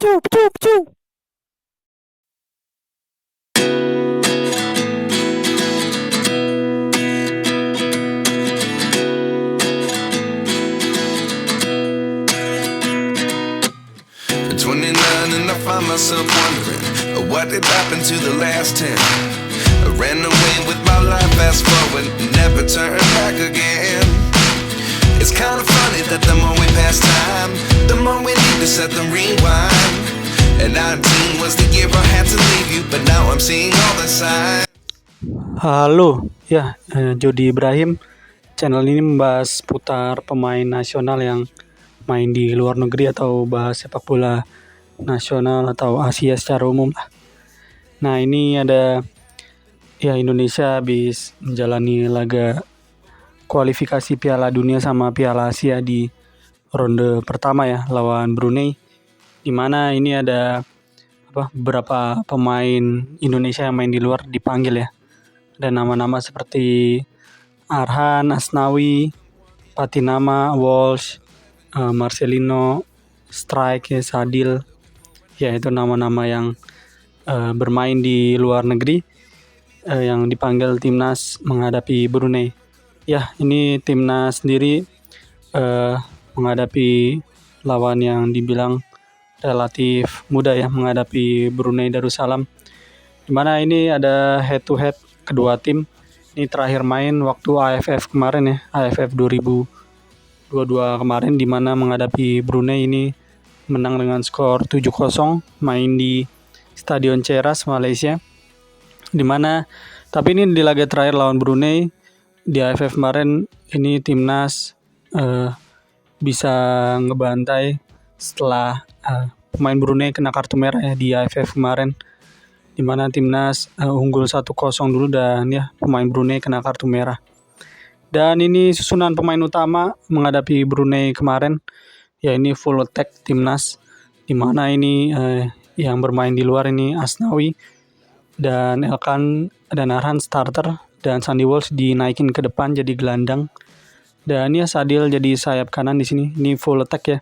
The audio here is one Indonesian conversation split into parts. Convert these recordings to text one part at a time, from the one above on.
Pecu, pecu, pecu. At 29 and I find myself wondering what did happen to the last 10. I ran away with my life, fast forward, never turn back again. It's kind of funny that the more we pass time, the more we need to set the rewind. And 19 was the year I had to leave you, but now I'm seeing all the signs. Halo, ya, Jody Ibrahim. Channel ini membahas putar pemain nasional yang main di luar negeri atau bahas sepak bola nasional atau Asia secara umum lah. Nah, ini ada ya Indonesia habis menjalani laga kualifikasi Piala Dunia sama Piala Asia di ronde pertama ya lawan Brunei. Di mana ini ada beberapa pemain Indonesia yang main di luar dipanggil ya. Ada nama-nama seperti Arhan, Asnawi, Patinama, Walsh, Marcelino, Strike, Sadil. Ya, itu nama-nama yang bermain di luar negeri yang dipanggil timnas menghadapi Brunei. Ya, ini timnas sendiri menghadapi lawan yang dibilang relatif mudah ya, menghadapi Brunei Darussalam. Dimana ini ada head to head kedua tim. Ini terakhir main waktu AFF kemarin ya, AFF 2022 kemarin, dimana menghadapi Brunei ini menang dengan skor 7-0, main di Stadion Ceras, Malaysia. Dimana tapi ini di laga terakhir lawan Brunei di AFF kemarin, ini timnas bisa ngebantai setelah pemain Brunei kena kartu merah ya di AFF kemarin, dimana timnas unggul 1-0 dulu dan ya pemain Brunei kena kartu merah. Dan ini susunan pemain utama menghadapi Brunei kemarin, ya ini full attack timnas, dimana ini yang bermain di luar ini Asnawi dan Elkan dan Arhan starter, dan Sandy Walsh dinaikin ke depan jadi gelandang, dan ya Sadil jadi sayap kanan di sini. Ini full attack ya.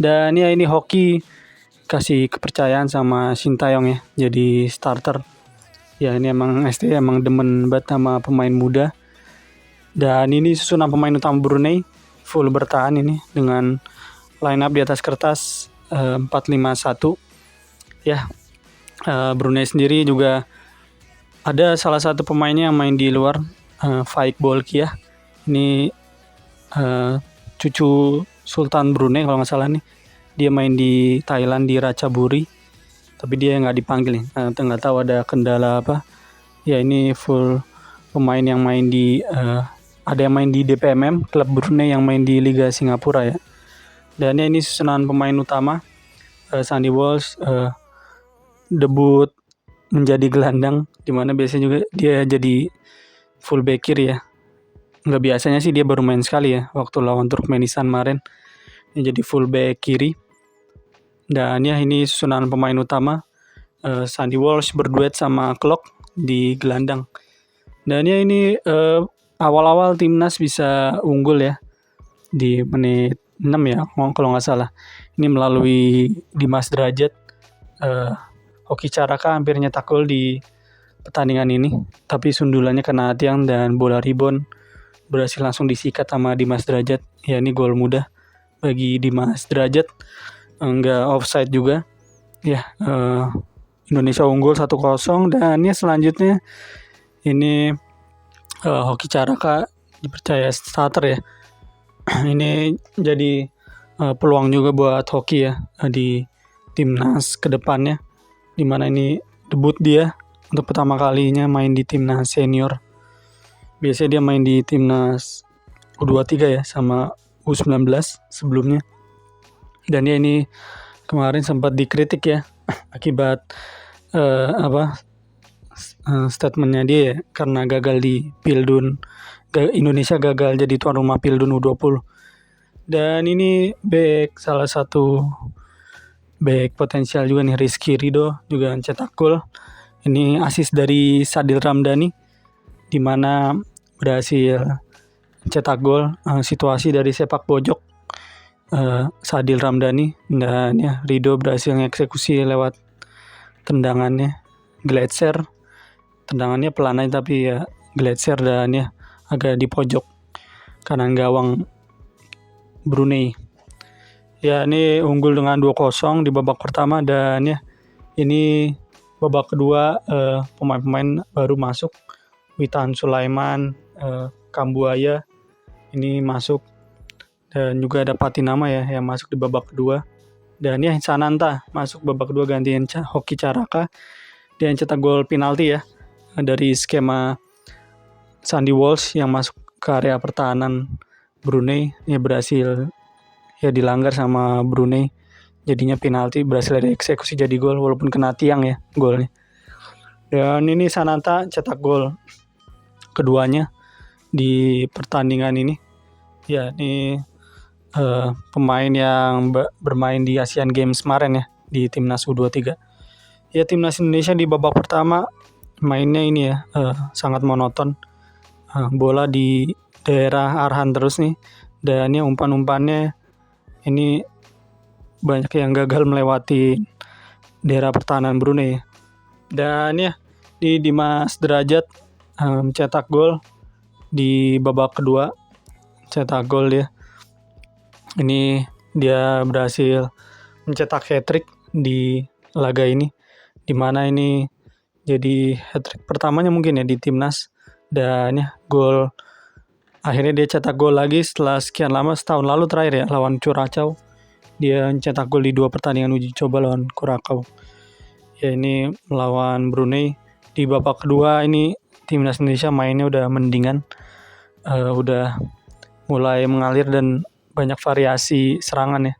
Dan ya ini Hoki kasih kepercayaan sama Sintayong ya jadi starter. Ya ini emang ST emang demen banget sama pemain muda. Dan ini susunan pemain utama Brunei full bertahan ini dengan line up di atas kertas 4-5-1. Ya, Brunei sendiri juga ada salah satu pemainnya yang main di luar, Faik Bolkiah. Ini cucu Sultan Brunei kalau nggak salah nih. Dia main di Thailand di Ratchaburi, tapi dia nggak dipanggil nih. Nggak tahu ada kendala apa. Ya ini full pemain yang main di ada yang main di DPMM, klub Brunei yang main di Liga Singapura ya. Dan ya ini susunan pemain utama. Sandy Walsh debut menjadi gelandang, dimana biasanya juga dia jadi full back kiri ya. Nggak biasanya sih dia baru main sekali ya waktu lawan Turkmenistan kemarin. Ini jadi full back kiri. Dan ya ini susunan pemain utama, Sandy Walsh berduet sama Klok di gelandang. Dan ya ini awal-awal timnas bisa unggul ya di menit 6 ya kalau nggak salah. Ini melalui Dimas Derajat. Hoki Caraka hampir nyetak gol di pertandingan ini, tapi sundulannya kena tiang dan bola rebound berhasil langsung disikat sama Dimas Derajat. Ya ini gol mudah bagi Dimas Derajat, enggak offside juga. Ya, Indonesia unggul 1-0. Dan ya selanjutnya ini Hoki Caraka dipercaya starter ya. Ini jadi peluang juga buat Hoki ya di timnas kedepannya, dimana ini debut dia untuk pertama kalinya main di timnas senior. Biasanya dia main di timnas U23 ya sama U19 sebelumnya. Dan ya ini kemarin sempat dikritik ya akibat statementnya dia ya, karena gagal di Pildun. Indonesia gagal jadi tuan rumah Pildun U20. Dan ini salah satu back potensial juga nih, Rizky Ridho juga cetak gol. Ini assist dari Sadil Ramdhani, di mana berhasil cetak gol situasi dari sepak pojok Sadil Ramdhani, dan ya Rido berhasil mengeksekusi lewat tendangannya Gletser. Tendangannya pelan aja tapi ya Gletser, dan ya agak di pojok kanan gawang Brunei. Ya ini unggul dengan 2-0 di babak pertama, dan ya ini babak kedua pemain-pemain baru masuk. Witan Sulaiman, Kambuaya ini masuk, dan juga ada Patinama ya yang masuk di babak kedua. Dan ya Sananta masuk babak kedua gantiin Hoki Caraka. Dia yang cetak gol penalti ya dari skema Sandy Walsh yang masuk ke area pertahanan Brunei. Ya berhasil ya dilanggar sama Brunei, jadinya penalti, berhasil dieksekusi jadi gol walaupun kena tiang ya golnya. Dan ini Sananta cetak gol keduanya di pertandingan ini. Ya ini pemain yang bermain di Asian Games kemarin ya di Timnas U23. Ya Timnas Indonesia di babak pertama mainnya ini ya sangat monoton. Bola di daerah Arhan terus nih, dan ya umpan-umpannya ini banyak yang gagal melewati daerah pertahanan Brunei. Dan ya di Dimas Derajat cetak gol di babak kedua, cetak gol dia. Ini dia berhasil mencetak hat-trick di laga ini, dimana ini jadi hat-trick pertamanya mungkin ya di timnas. Dan ya gol, akhirnya dia cetak gol lagi setelah sekian lama, setahun lalu terakhir ya lawan Curacao. Dia mencetak gol di 2 pertandingan uji coba lawan Curacao. Ya ini melawan Brunei di babak kedua ini timnas Indonesia mainnya udah mendingan, udah mulai mengalir dan banyak variasi serangan ya,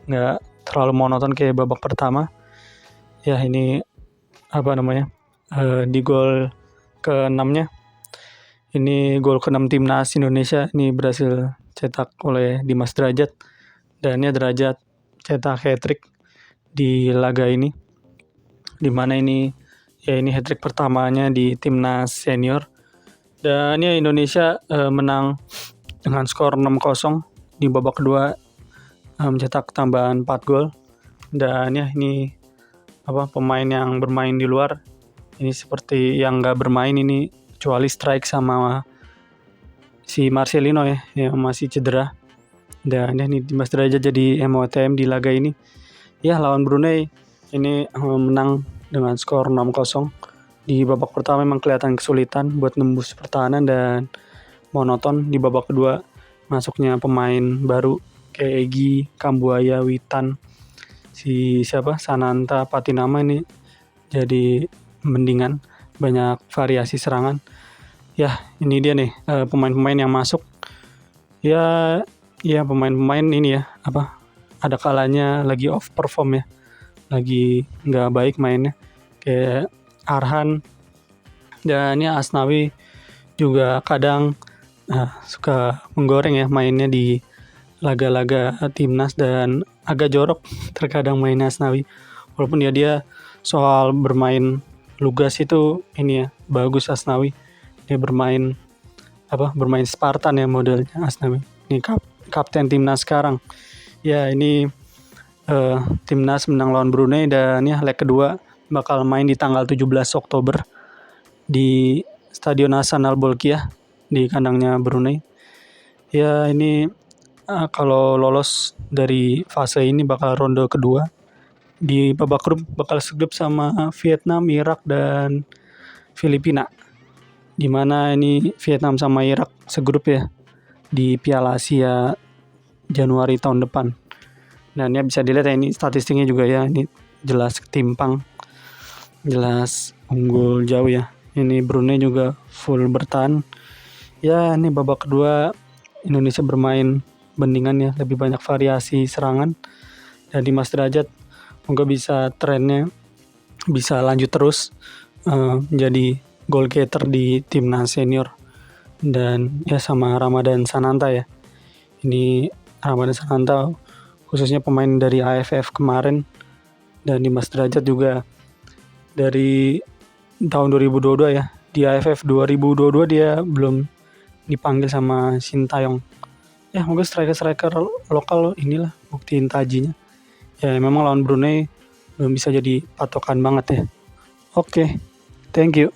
nggak terlalu monoton kayak babak pertama. Ya ini di gol ke-6-nya, ini gol ke-6 timnas Indonesia ini berhasil cetak oleh Dimas Derajat, dan ya Derajat cetak hat-trick di laga ini, dimana ini ya ini hat-trick pertamanya di timnas senior. Dan ya Indonesia menang dengan skor 6-0 di babak kedua, mencetak tambahan 4 gol. Dan ya ini pemain yang bermain di luar ini seperti yang nggak bermain ini, kecuali strike sama si Marcelino ya yang masih cedera. Dan ya ini Dimas Derajat jadi MOTM di laga ini. Ya lawan Brunei ini menang dengan skor 6-0. Di babak pertama memang kelihatan kesulitan buat nembus pertahanan dan monoton. Di babak kedua masuknya pemain baru kayak Egy, Kambuaya, Witan, Sananta, Patinama ini jadi mendingan, banyak variasi serangan. Ya ini dia nih pemain-pemain yang masuk. Ya pemain-pemain ini ya ada kalanya lagi off perform ya, lagi nggak baik mainnya, kayak Arhan, dan ya Asnawi juga kadang suka menggoreng ya mainnya di laga-laga timnas, dan agak jorok terkadang mainnya Asnawi, walaupun dia soal bermain lugas itu ini ya bagus Asnawi. Dia bermain Spartan ya modelnya Asnawi. Ini kapten timnas sekarang. Ya ini timnas menang lawan Brunei, dan ya leg kedua bakal main di tanggal 17 Oktober di Stadion Hasan Al-Bolkiah di kandangnya Brunei. Ya ini kalau lolos dari fase ini bakal ronde kedua. Di babak grup bakal segrup sama Vietnam, Irak, dan Filipina. Dimana ini Vietnam sama Irak segrup ya di Piala Asia Januari tahun depan. Dan ya bisa dilihat ya ini statistiknya juga ya, ini jelas ketimpang, jelas unggul jauh ya. Ini Brunei juga full bertahan. Ya ini babak kedua Indonesia bermain bandingan ya, lebih banyak variasi serangan. Dan Dimas Derajat semoga bisa trennya bisa lanjut terus menjadi goal getter di timnas senior. Dan ya sama Ramadan Sananta ya. Ini Ramadan Sananta khususnya pemain dari AFF kemarin, dan Dimas Derajat juga dari tahun 2022 ya. Di AFF 2022 dia belum dipanggil sama Sintayong. Ya mungkin striker-striker lokal inilah buktiin tajinya. Ya memang lawan Brunei belum bisa jadi patokan banget ya. Oke, thank you.